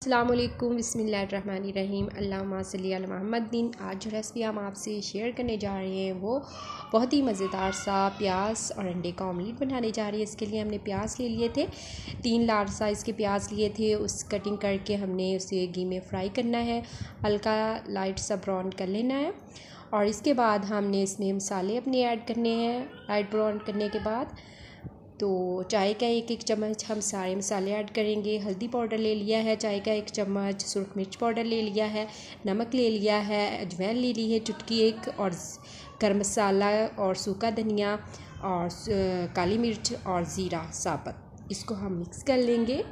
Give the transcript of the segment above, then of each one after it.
अस्सलामुअलैकुम बिस्मिल्लाहिर्रहमानिर्रहीम अल्लाहुम्मा सल्ली अला मुहम्मदिन। आज जो रेसिपी हम आपसे शेयर करने जा रहे हैं वो बहुत ही मज़ेदार सा प्याज और अंडे का ऑमलेट बनाने जा रही है। इसके लिए हमने प्याज ले लिए थे, 3 लार्ज साइज़ के प्याज लिए थे। उस कटिंग करके हमने उसे घी में फ्राई करना है, हल्का लाइट सा ब्राउन कर लेना है। और इसके बाद हमने इसमें मसाले अपने ऐड करने हैं। लाइट ब्राउन करने के बाद तो चाय का एक चम्मच हम सारे मसाले ऐड करेंगे। हल्दी पाउडर ले लिया है, चाय का 1 चम्मच सुरख मिर्च पाउडर ले लिया है, नमक ले लिया है, अजवाइन ले ली है चुटकी 1, और गरम मसाला और सूखा धनिया और काली मिर्च और ज़ीरा साबुत। इसको हम मिक्स कर लेंगे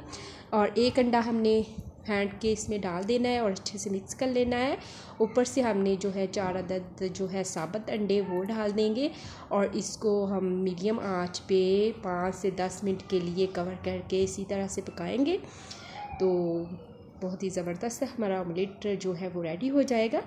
और 1 अंडा हमने फेंट के इसमें डाल देना है और अच्छे से मिक्स कर लेना है। ऊपर से हमने जो है 4 अदद जो है साबुत अंडे वो डाल देंगे और इसको हम मीडियम आंच पे 5 से 10 मिनट के लिए कवर करके इसी तरह से पकाएंगे। तो बहुत ही ज़बरदस्त हमारा ऑमलेट जो है वो रेडी हो जाएगा।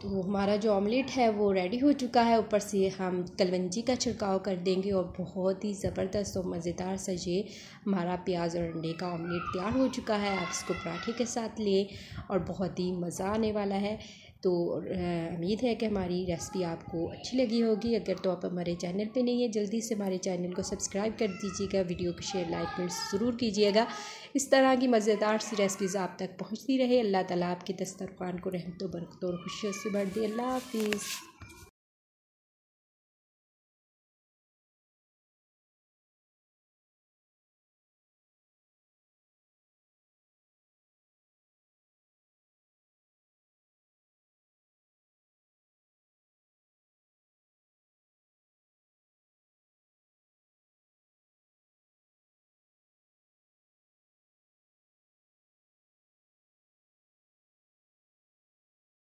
तो हमारा जो ऑमलेट है वो रेडी हो चुका है। ऊपर से हम कलवंजी का छिड़काव कर देंगे और बहुत ही ज़बरदस्त और मज़ेदार सा ये हमारा प्याज और अंडे का ऑमलेट तैयार हो चुका है। आप इसको पराठे के साथ लें और बहुत ही मज़ा आने वाला है। तो उम्मीद है कि हमारी रेसिपी आपको अच्छी लगी होगी। अगर तो आप हमारे चैनल पे नहीं है, जल्दी से हमारे चैनल को सब्सक्राइब कर दीजिएगा, वीडियो को शेयर लाइक में ज़रूर कीजिएगा। इस तरह की मज़ेदार सी रेसिपीज़ आप तक पहुँचती रहे। अल्लाह ताला आपकी दस्तरखान को रहमतों बरकतों और खुशियों से भर दे। अल्लाह हाफ़िज़।